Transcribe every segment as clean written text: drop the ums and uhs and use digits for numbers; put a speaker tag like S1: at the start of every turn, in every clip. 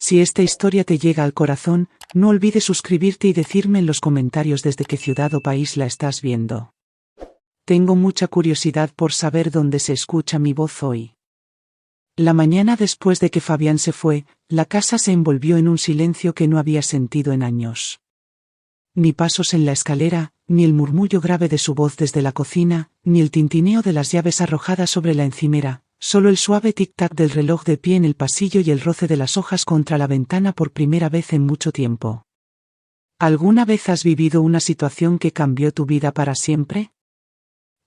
S1: Si esta historia te llega al corazón, no olvides suscribirte y decirme en los comentarios desde qué ciudad o país la estás viendo. Tengo mucha curiosidad por saber dónde se escucha mi voz hoy. La mañana después de que Fabián se fue, la casa se envolvió en un silencio que no había sentido en años. Ni pasos en la escalera, ni el murmullo grave de su voz desde la cocina, ni el tintineo de las llaves arrojadas sobre la encimera, solo el suave tic-tac del reloj de pie en el pasillo y el roce de las hojas contra la ventana por primera vez en mucho tiempo. ¿Alguna vez has vivido una situación que cambió tu vida para siempre?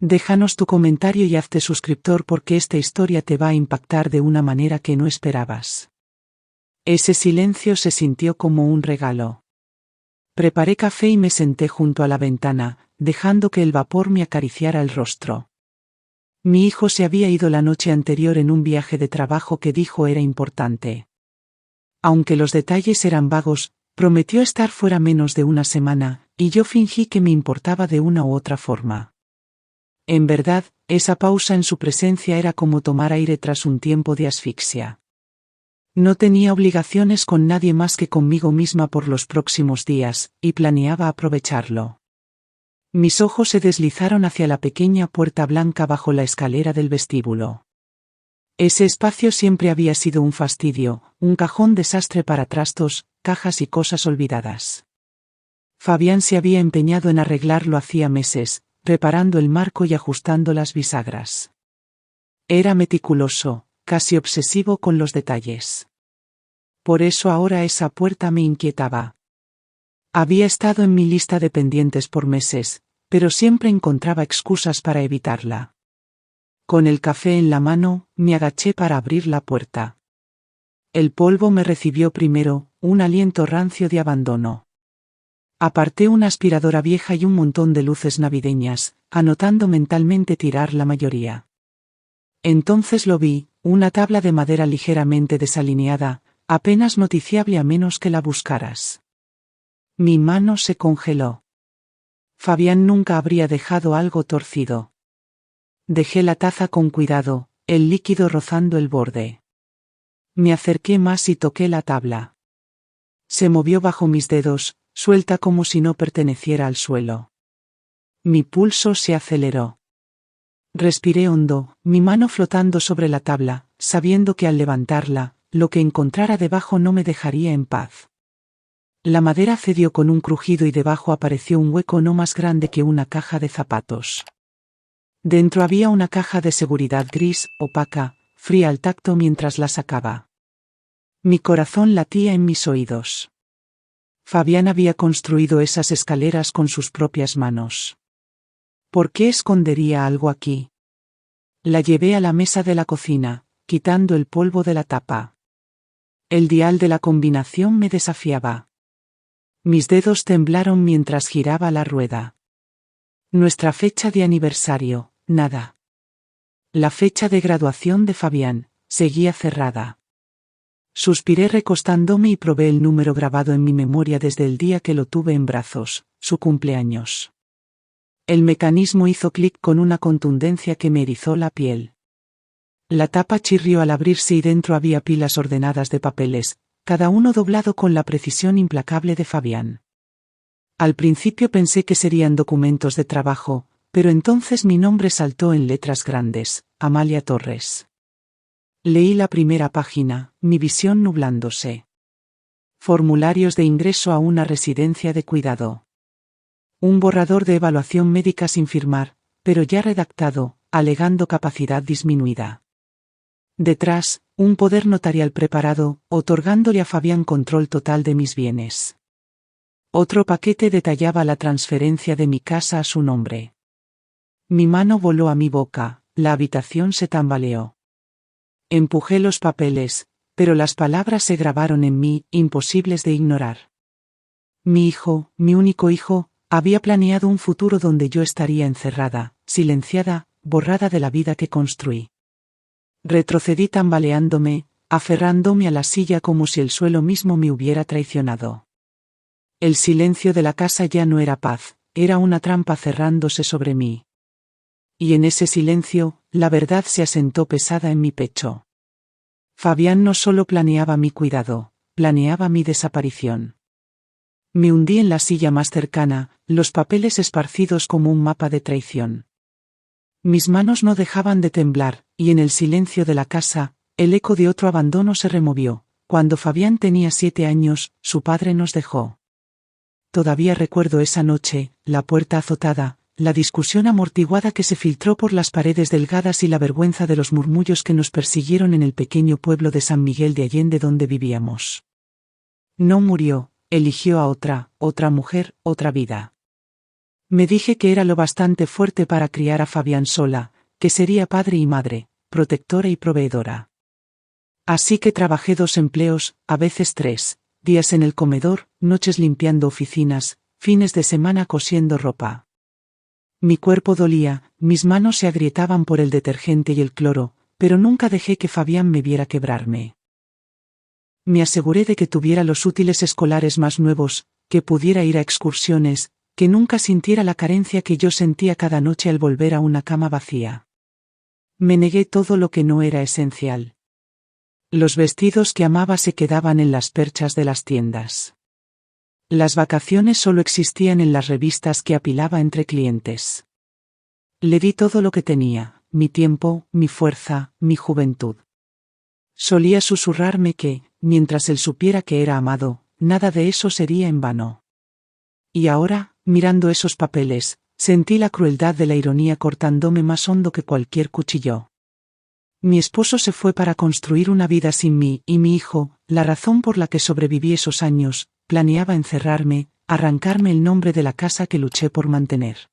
S1: Déjanos tu comentario y hazte suscriptor porque esta historia te va a impactar de una manera que no esperabas. Ese silencio se sintió como un regalo. Preparé café y me senté junto a la ventana, dejando que el vapor me acariciara el rostro. Mi hijo se había ido la noche anterior en un viaje de trabajo que dijo era importante. Aunque los detalles eran vagos, prometió estar fuera menos de una semana, y yo fingí que me importaba de una u otra forma. En verdad, esa pausa en su presencia era como tomar aire tras un tiempo de asfixia. No tenía obligaciones con nadie más que conmigo misma por los próximos días, y planeaba aprovecharlo. Mis ojos se deslizaron hacia la pequeña puerta blanca bajo la escalera del vestíbulo. Ese espacio siempre había sido un fastidio, un cajón desastre para trastos, cajas y cosas olvidadas. Fabián se había empeñado en arreglarlo hacía meses, reparando el marco y ajustando las bisagras. Era meticuloso, casi obsesivo con los detalles. Por eso ahora esa puerta me inquietaba. Había estado en mi lista de pendientes por meses, pero siempre encontraba excusas para evitarla. Con el café en la mano, me agaché para abrir la puerta. El polvo me recibió primero, un aliento rancio de abandono. Aparté una aspiradora vieja y un montón de luces navideñas, anotando mentalmente tirar la mayoría. Entonces lo vi, una tabla de madera ligeramente desalineada, apenas noticiable a menos que la buscaras. Mi mano se congeló. Fabián nunca habría dejado algo torcido. Dejé la taza con cuidado, el líquido rozando el borde. Me acerqué más y toqué la tabla. Se movió bajo mis dedos, suelta como si no perteneciera al suelo. Mi pulso se aceleró. Respiré hondo, mi mano flotando sobre la tabla, sabiendo que al levantarla, lo que encontrara debajo no me dejaría en paz. La madera cedió con un crujido y debajo apareció un hueco no más grande que una caja de zapatos. Dentro había una caja de seguridad gris, opaca, fría al tacto mientras la sacaba. Mi corazón latía en mis oídos. Fabián había construido esas escaleras con sus propias manos. ¿Por qué escondería algo aquí? La llevé a la mesa de la cocina, quitando el polvo de la tapa. El dial de la combinación me desafiaba. Mis dedos temblaron mientras giraba la rueda. Nuestra fecha de aniversario, nada. La fecha de graduación de Fabián, seguía cerrada. Suspiré recostándome y probé el número grabado en mi memoria desde el día que lo tuve en brazos, su cumpleaños. El mecanismo hizo clic con una contundencia que me erizó la piel. La tapa chirrió al abrirse y dentro había pilas ordenadas de papeles, cada uno doblado con la precisión implacable de Fabián. Al principio pensé que serían documentos de trabajo, pero entonces mi nombre saltó en letras grandes, Amalia Torres. Leí la primera página, mi visión nublándose. Formularios de ingreso a una residencia de cuidado. Un borrador de evaluación médica sin firmar, pero ya redactado, alegando capacidad disminuida. Detrás, un poder notarial preparado, otorgándole a Fabián control total de mis bienes. Otro paquete detallaba la transferencia de mi casa a su nombre. Mi mano voló a mi boca, la habitación se tambaleó. Empujé los papeles, pero las palabras se grabaron en mí, imposibles de ignorar. Mi hijo, mi único hijo, había planeado un futuro donde yo estaría encerrada, silenciada, borrada de la vida que construí. Retrocedí tambaleándome, aferrándome a la silla como si el suelo mismo me hubiera traicionado. El silencio de la casa ya no era paz, era una trampa cerrándose sobre mí. Y en ese silencio, la verdad se asentó pesada en mi pecho. Fabián no solo planeaba mi cuidado, planeaba mi desaparición. Me hundí en la silla más cercana, los papeles esparcidos como un mapa de traición. Mis manos no dejaban de temblar, y en el silencio de la casa, el eco de otro abandono se removió. Cuando Fabián tenía 7 años, su padre nos dejó. Todavía recuerdo esa noche, la puerta azotada, la discusión amortiguada que se filtró por las paredes delgadas y la vergüenza de los murmullos que nos persiguieron en el pequeño pueblo de San Miguel de Allende donde vivíamos. No murió, eligió a otra mujer, otra vida. Me dije que era lo bastante fuerte para criar a Fabián sola, que sería padre y madre, protectora y proveedora. Así que trabajé 2 empleos, a veces 3, días en el comedor, noches limpiando oficinas, fines de semana cosiendo ropa. Mi cuerpo dolía, mis manos se agrietaban por el detergente y el cloro, pero nunca dejé que Fabián me viera quebrarme. Me aseguré de que tuviera los útiles escolares más nuevos, que pudiera ir a excursiones, que nunca sintiera la carencia que yo sentía cada noche al volver a una cama vacía. Me negué todo lo que no era esencial. Los vestidos que amaba se quedaban en las perchas de las tiendas. Las vacaciones solo existían en las revistas que apilaba entre clientes. Le di todo lo que tenía, mi tiempo, mi fuerza, mi juventud. Solía susurrarme que, mientras él supiera que era amado, nada de eso sería en vano. Y ahora, mirando esos papeles, sentí la crueldad de la ironía cortándome más hondo que cualquier cuchillo. Mi esposo se fue para construir una vida sin mí, y mi hijo, la razón por la que sobreviví esos años, planeaba encerrarme, arrancarme el nombre de la casa que luché por mantener.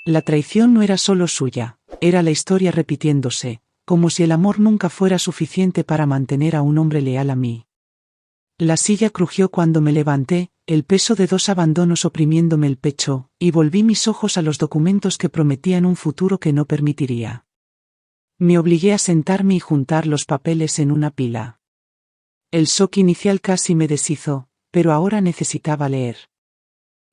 S1: La traición no era solo suya, era la historia repitiéndose, como si el amor nunca fuera suficiente para mantener a un hombre leal a mí. La silla crujió cuando me levanté, el peso de 2 abandonos oprimiéndome el pecho, y volví mis ojos a los documentos que prometían un futuro que no permitiría. Me obligué a sentarme y juntar los papeles en una pila. El shock inicial casi me deshizo, pero ahora necesitaba leer.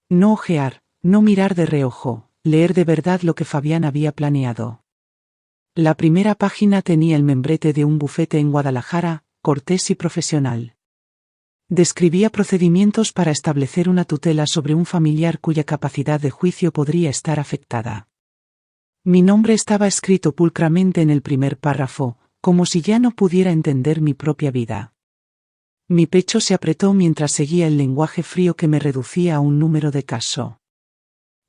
S1: No ojear, no mirar de reojo, leer de verdad lo que Fabián había planeado. La primera página tenía el membrete de un bufete en Guadalajara, cortés y profesional. Describía procedimientos para establecer una tutela sobre un familiar cuya capacidad de juicio podría estar afectada. Mi nombre estaba escrito pulcramente en el primer párrafo, como si ya no pudiera entender mi propia vida. Mi pecho se apretó mientras seguía el lenguaje frío que me reducía a un número de caso.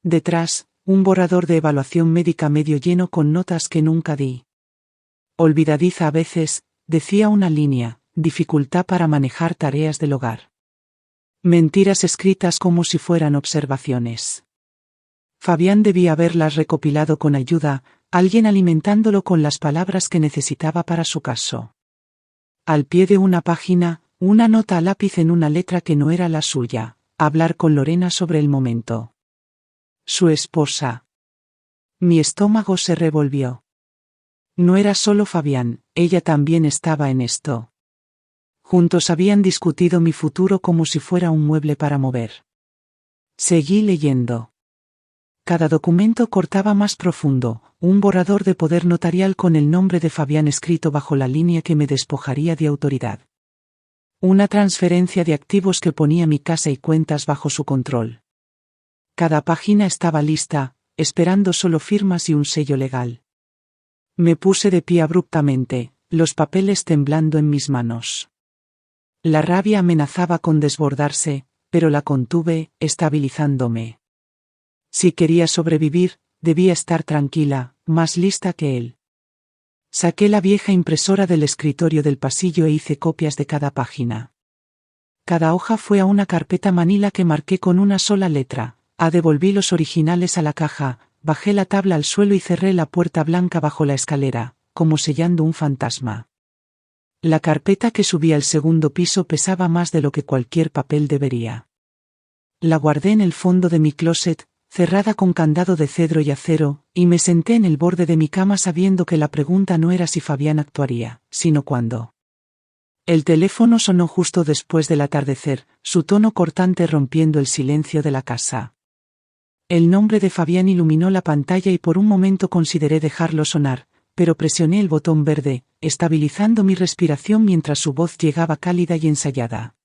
S1: Detrás, un borrador de evaluación médica medio lleno con notas que nunca di. Olvidadiza a veces, decía una línea, dificultad para manejar tareas del hogar. Mentiras escritas como si fueran observaciones. Fabián debía haberlas recopilado con ayuda, alguien alimentándolo con las palabras que necesitaba para su caso. Al pie de una página, una nota a lápiz en una letra que no era la suya, hablar con Lorena sobre el momento. Su esposa. Mi estómago se revolvió. No era solo Fabián, ella también estaba en esto. Juntos habían discutido mi futuro como si fuera un mueble para mover. Seguí leyendo. Cada documento cortaba más profundo, un borrador de poder notarial con el nombre de Fabián escrito bajo la línea que me despojaría de autoridad. Una transferencia de activos que ponía mi casa y cuentas bajo su control. Cada página estaba lista, esperando solo firmas y un sello legal. Me puse de pie abruptamente, los papeles temblando en mis manos. La rabia amenazaba con desbordarse, pero la contuve, estabilizándome. Si quería sobrevivir, debía estar tranquila, más lista que él. Saqué la vieja impresora del escritorio del pasillo e hice copias de cada página. Cada hoja fue a una carpeta manila que marqué con una sola letra. Devolví los originales a la caja, bajé la tabla al suelo y cerré la puerta blanca bajo la escalera, como sellando un fantasma. La carpeta que subía al segundo piso pesaba más de lo que cualquier papel debería. La guardé en el fondo de mi closet, cerrada con candado de cedro y acero, y me senté en el borde de mi cama sabiendo que la pregunta no era si Fabián actuaría, sino cuándo. El teléfono sonó justo después del atardecer, su tono cortante rompiendo el silencio de la casa. El nombre de Fabián iluminó la pantalla y por un momento consideré dejarlo sonar, pero presioné el botón verde, estabilizando mi respiración mientras su voz llegaba cálida y ensayada.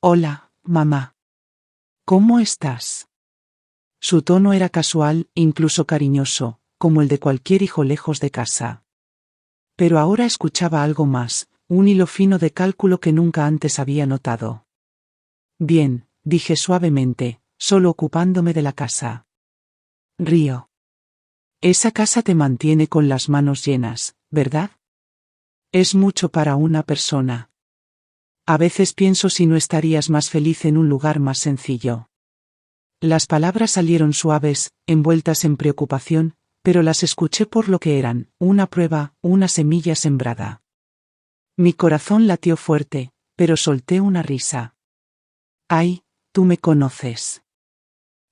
S1: Hola, mamá. ¿Cómo estás? Su tono era casual, incluso cariñoso, como el de cualquier hijo lejos de casa. Pero ahora escuchaba algo más, un hilo fino de cálculo que nunca antes había notado. Bien, dije suavemente, solo ocupándome de la casa. Río. Esa casa te mantiene con las manos llenas, ¿verdad? Es mucho para una persona. A veces pienso si no estarías más feliz en un lugar más sencillo. Las palabras salieron suaves, envueltas en preocupación, pero las escuché por lo que eran, una prueba, una semilla sembrada. Mi corazón latió fuerte, pero solté una risa. Ay, tú me conoces.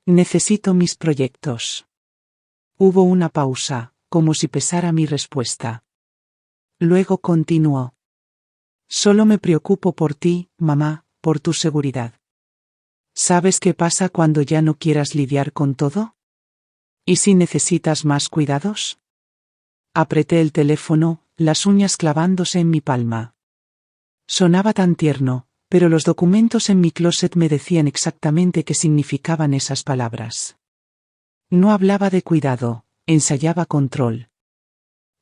S1: Necesito mis proyectos. Hubo una pausa, como si pesara mi respuesta. Luego continuó. Solo me preocupo por ti, mamá, por tu seguridad. ¿Sabes qué pasa cuando ya no quieras lidiar con todo? ¿Y si necesitas más cuidados? Apreté el teléfono, las uñas clavándose en mi palma. Sonaba tan tierno, pero los documentos en mi closet me decían exactamente qué significaban esas palabras. No hablaba de cuidado, ensayaba control.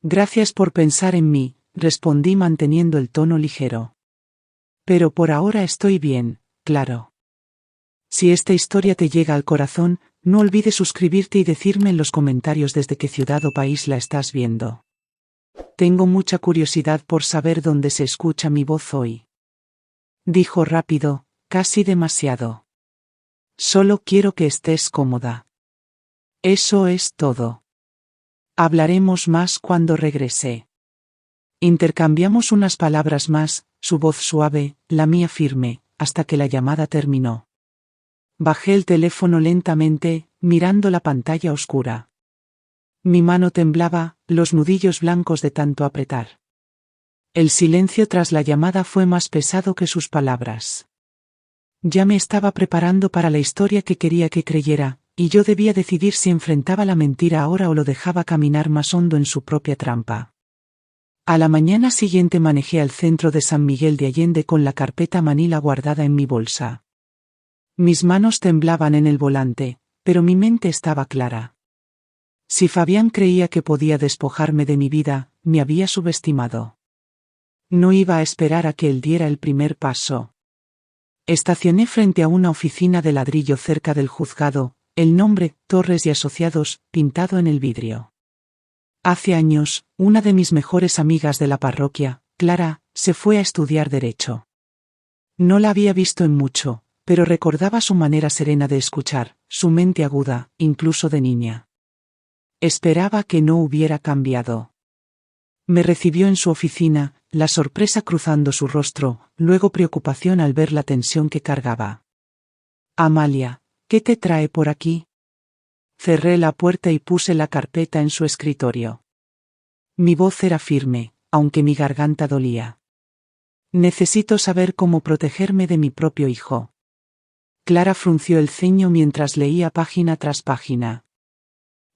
S1: Gracias por pensar en mí, respondí manteniendo el tono ligero. Pero por ahora estoy bien, claro. Si esta historia te llega al corazón, no olvides suscribirte y decirme en los comentarios desde qué ciudad o país la estás viendo. Tengo mucha curiosidad por saber dónde se escucha mi voz hoy. Dijo rápido, casi demasiado. Solo quiero que estés cómoda. Eso es todo. Hablaremos más cuando regrese. Intercambiamos unas palabras más, su voz suave, la mía firme, hasta que la llamada terminó. Bajé el teléfono lentamente, mirando la pantalla oscura. Mi mano temblaba, los nudillos blancos de tanto apretar. El silencio tras la llamada fue más pesado que sus palabras. Ya me estaba preparando para la historia que quería que creyera, y yo debía decidir si enfrentaba la mentira ahora o lo dejaba caminar más hondo en su propia trampa. A la mañana siguiente manejé al centro de San Miguel de Allende con la carpeta Manila guardada en mi bolsa. Mis manos temblaban en el volante, pero mi mente estaba clara. Si Fabián creía que podía despojarme de mi vida, me había subestimado. No iba a esperar a que él diera el primer paso. Estacioné frente a una oficina de ladrillo cerca del juzgado, el nombre, Torres y Asociados, pintado en el vidrio. Hace años, una de mis mejores amigas de la parroquia, Clara, se fue a estudiar Derecho. No la había visto en mucho, pero recordaba su manera serena de escuchar, su mente aguda, incluso de niña. Esperaba que no hubiera cambiado. Me recibió en su oficina, la sorpresa cruzando su rostro, luego preocupación al ver la tensión que cargaba. Amalia, ¿qué te trae por aquí? Cerré la puerta y puse la carpeta en su escritorio. Mi voz era firme, aunque mi garganta dolía. Necesito saber cómo protegerme de mi propio hijo. Clara frunció el ceño mientras leía página tras página.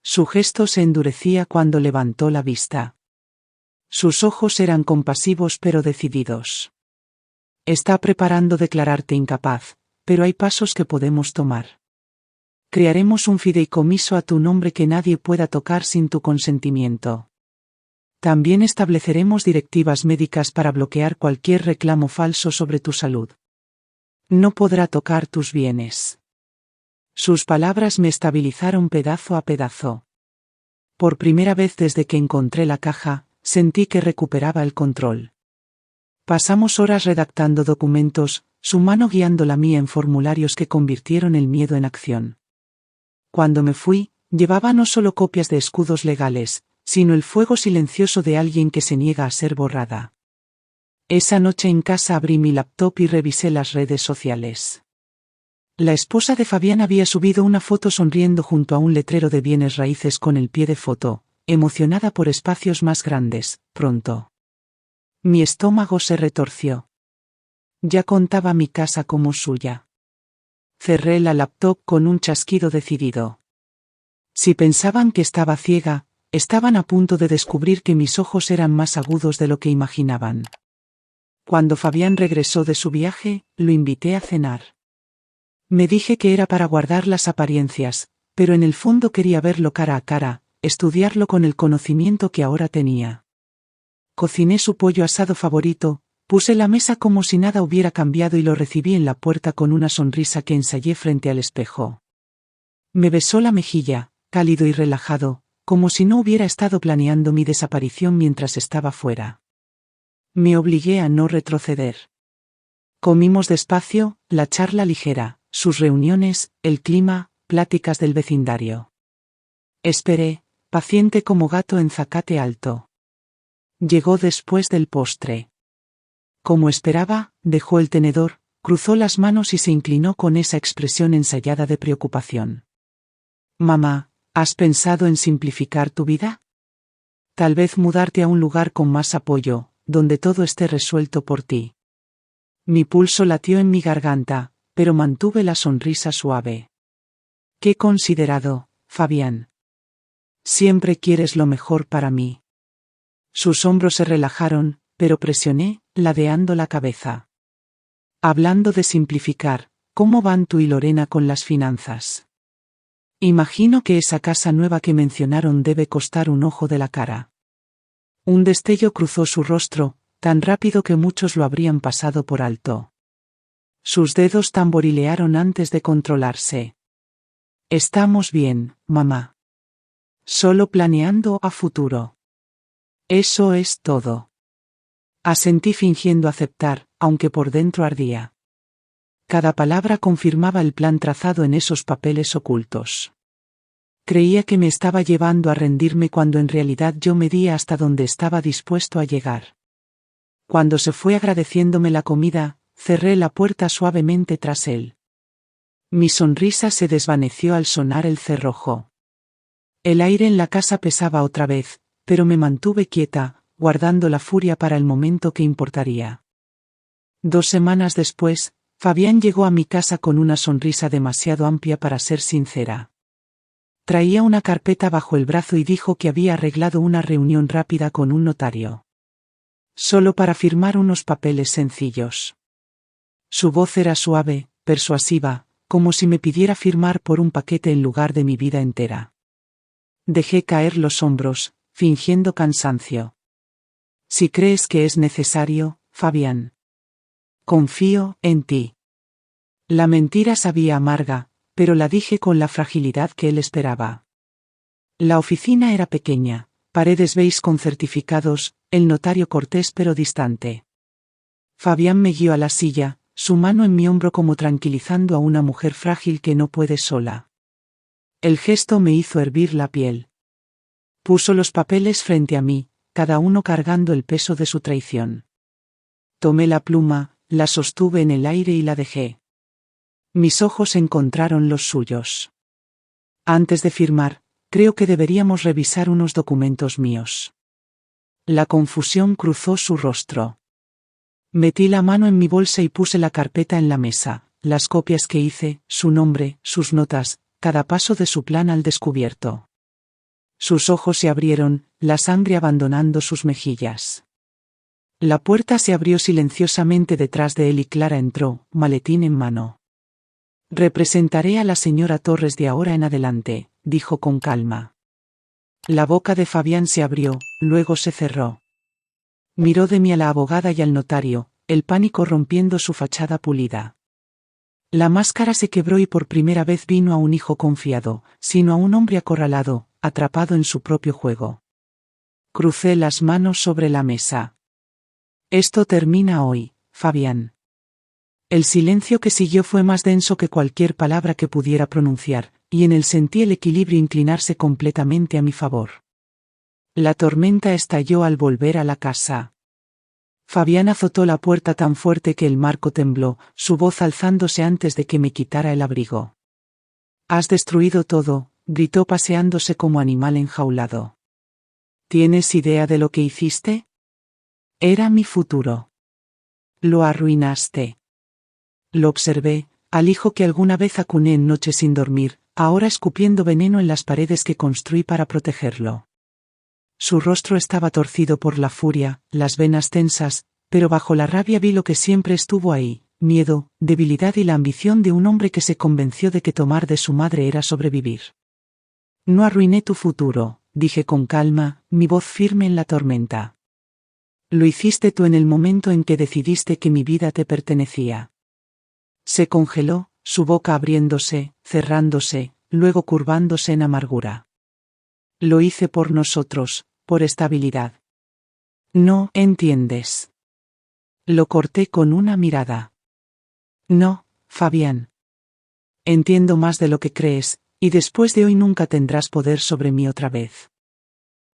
S1: Su gesto se endurecía cuando levantó la vista. Sus ojos eran compasivos pero decididos. Está preparando declararte incapaz, pero hay pasos que podemos tomar. Crearemos un fideicomiso a tu nombre que nadie pueda tocar sin tu consentimiento. También estableceremos directivas médicas para bloquear cualquier reclamo falso sobre tu salud. No podrá tocar tus bienes. Sus palabras me estabilizaron pedazo a pedazo. Por primera vez desde que encontré la caja, sentí que recuperaba el control. Pasamos horas redactando documentos, su mano guiando la mía en formularios que convirtieron el miedo en acción. Cuando me fui, llevaba no solo copias de escudos legales, sino el fuego silencioso de alguien que se niega a ser borrada. Esa noche en casa abrí mi laptop y revisé las redes sociales. La esposa de Fabián había subido una foto sonriendo junto a un letrero de bienes raíces con el pie de foto, emocionada por espacios más grandes, pronto. Mi estómago se retorció. Ya contaba mi casa como suya. Cerré la laptop con un chasquido decidido. Si pensaban que estaba ciega, Estaban a punto de descubrir que mis ojos eran más agudos de lo que imaginaban. Cuando Fabián regresó de su viaje, lo invité a cenar. Me dije que era para guardar las apariencias, pero en el fondo quería verlo cara a cara, estudiarlo con el conocimiento que ahora tenía. Cociné su pollo asado favorito, puse la mesa como si nada hubiera cambiado y lo recibí en la puerta con una sonrisa que ensayé frente al espejo. Me besó la mejilla, cálido y relajado, como si no hubiera estado planeando mi desaparición mientras estaba fuera. Me obligué a no retroceder. Comimos despacio, la charla ligera, sus reuniones, el clima, pláticas del vecindario. Esperé, paciente como gato en zacate alto. Llegó después del postre. Como esperaba, dejó el tenedor, cruzó las manos y se inclinó con esa expresión ensayada de preocupación. Mamá, ¿has pensado en simplificar tu vida? Tal vez mudarte a un lugar con más apoyo, donde todo esté resuelto por ti. Mi pulso latió en mi garganta, pero mantuve la sonrisa suave. Qué considerado, Fabián. Siempre quieres lo mejor para mí. Sus hombros se relajaron, pero presioné, ladeando la cabeza. Hablando de simplificar, ¿cómo van tú y Lorena con las finanzas? Imagino que esa casa nueva que mencionaron debe costar un ojo de la cara. Un destello cruzó su rostro, tan rápido que muchos lo habrían pasado por alto. Sus dedos tamborilearon antes de controlarse. Estamos bien, mamá. Solo planeando a futuro. Eso es todo. Asentí fingiendo aceptar, aunque por dentro ardía. Cada palabra confirmaba el plan trazado en esos papeles ocultos. Creía que me estaba llevando a rendirme cuando en realidad yo medía hasta donde estaba dispuesto a llegar. Cuando se fue agradeciéndome la comida, cerré la puerta suavemente tras él. Mi sonrisa se desvaneció al sonar el cerrojo. El aire en la casa pesaba otra vez, pero me mantuve quieta, guardando la furia para el momento que importaría. 2 semanas después, Fabián llegó a mi casa con una sonrisa demasiado amplia para ser sincera. Traía una carpeta bajo el brazo y dijo que había arreglado una reunión rápida con un notario. Solo para firmar unos papeles sencillos. Su voz era suave, persuasiva, como si me pidiera firmar por un paquete en lugar de mi vida entera. Dejé caer los hombros, fingiendo cansancio. Si crees que es necesario, Fabián. Confío en ti. La mentira sabía amarga, pero la dije con la fragilidad que él esperaba. La oficina era pequeña, paredes beige con certificados, el notario cortés pero distante. Fabián me guió a la silla, su mano en mi hombro como tranquilizando a una mujer frágil que no puede sola. El gesto me hizo hervir la piel. Puso los papeles frente a mí, cada uno cargando el peso de su traición. Tomé la pluma, la sostuve en el aire y la dejé. Mis ojos encontraron los suyos. Antes de firmar, creo que deberíamos revisar unos documentos míos. La confusión cruzó su rostro. Metí la mano en mi bolsa y puse la carpeta en la mesa, las copias que hice, su nombre, sus notas, cada paso de su plan al descubierto. Sus ojos se abrieron, la sangre abandonando sus mejillas. La puerta se abrió silenciosamente detrás de él y Clara entró, maletín en mano. Representaré a la señora Torres de ahora en adelante, dijo con calma. La boca de Fabián se abrió, luego se cerró. Miró de mí a la abogada y al notario, el pánico rompiendo su fachada pulida. La máscara se quebró y por primera vez vino a un hijo confiado, sino a un hombre acorralado, atrapado en su propio juego. Crucé las manos sobre la mesa. Esto termina hoy, Fabián. El silencio que siguió fue más denso que cualquier palabra que pudiera pronunciar, y en él sentí el equilibrio inclinarse completamente a mi favor. La tormenta estalló al volver a la casa. Fabián azotó la puerta tan fuerte que el marco tembló, su voz alzándose antes de que me quitara el abrigo. «Has destruido todo», gritó paseándose como animal enjaulado. «¿Tienes idea de lo que hiciste? Era mi futuro. Lo arruinaste». Lo observé, al hijo que alguna vez acuné en noches sin dormir, ahora escupiendo veneno en las paredes que construí para protegerlo. Su rostro estaba torcido por la furia, las venas tensas, pero bajo la rabia vi lo que siempre estuvo ahí: miedo, debilidad y la ambición de un hombre que se convenció de que tomar de su madre era sobrevivir. No arruiné tu futuro, dije con calma, mi voz firme en la tormenta. Lo hiciste tú en el momento en que decidiste que mi vida te pertenecía. Se congeló, su boca abriéndose, cerrándose, luego curvándose en amargura. Lo hice por nosotros, por estabilidad. No entiendes. Lo corté con una mirada. No, Fabián. Entiendo más de lo que crees, y después de hoy nunca tendrás poder sobre mí otra vez.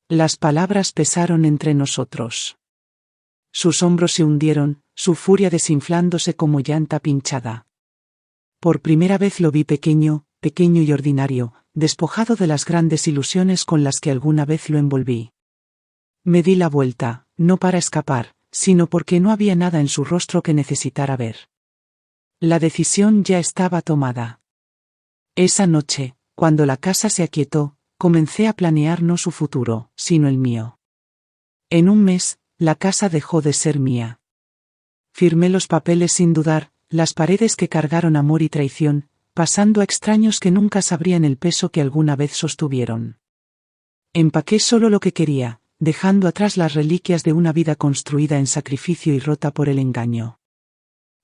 S1: Las palabras pesaron entre nosotros. Sus hombros se hundieron, su furia desinflándose como llanta pinchada. Por primera vez lo vi pequeño, pequeño y ordinario, despojado de las grandes ilusiones con las que alguna vez lo envolví. Me di la vuelta, no para escapar, sino porque no había nada en su rostro que necesitara ver. La decisión ya estaba tomada. Esa noche, cuando la casa se aquietó, comencé a planear no su futuro, sino el mío. En un mes, la casa dejó de ser mía. Firmé los papeles sin dudar, las paredes que cargaron amor y traición, pasando a extraños que nunca sabrían el peso que alguna vez sostuvieron. Empaqué solo lo que quería, dejando atrás las reliquias de una vida construida en sacrificio y rota por el engaño.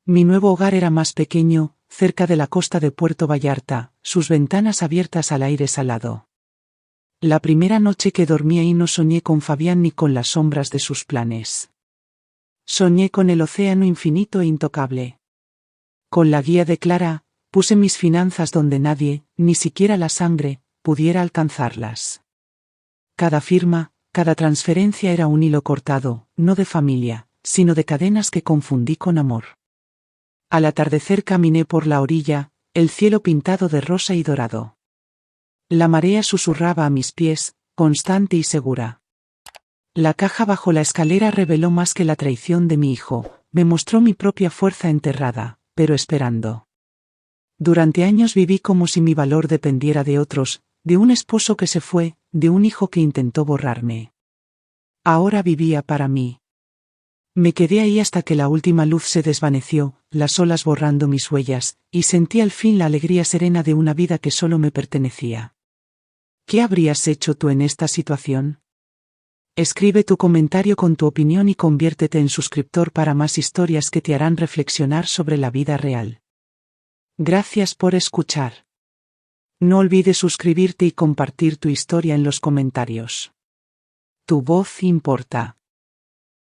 S1: Mi nuevo hogar era más pequeño, cerca de la costa de Puerto Vallarta, sus ventanas abiertas al aire salado. La primera noche que dormí ahí no soñé con Fabián ni con las sombras de sus planes. Soñé con el océano infinito e intocable. Con la guía de Clara, puse mis finanzas donde nadie, ni siquiera la sangre, pudiera alcanzarlas. Cada firma, cada transferencia era un hilo cortado, no de familia, sino de cadenas que confundí con amor. Al atardecer caminé por la orilla, el cielo pintado de rosa y dorado. La marea susurraba a mis pies, constante y segura. La caja bajo la escalera reveló más que la traición de mi hijo, me mostró mi propia fuerza enterrada, pero esperando. Durante años viví como si mi valor dependiera de otros, de un esposo que se fue, de un hijo que intentó borrarme. Ahora vivía para mí. Me quedé ahí hasta que la última luz se desvaneció, las olas borrando mis huellas, y sentí al fin la alegría serena de una vida que solo me pertenecía. ¿Qué habrías hecho tú en esta situación? Escribe tu comentario con tu opinión y conviértete en suscriptor para más historias que te harán reflexionar sobre la vida real. Gracias por escuchar. No olvides suscribirte y compartir tu historia en los comentarios. Tu voz importa.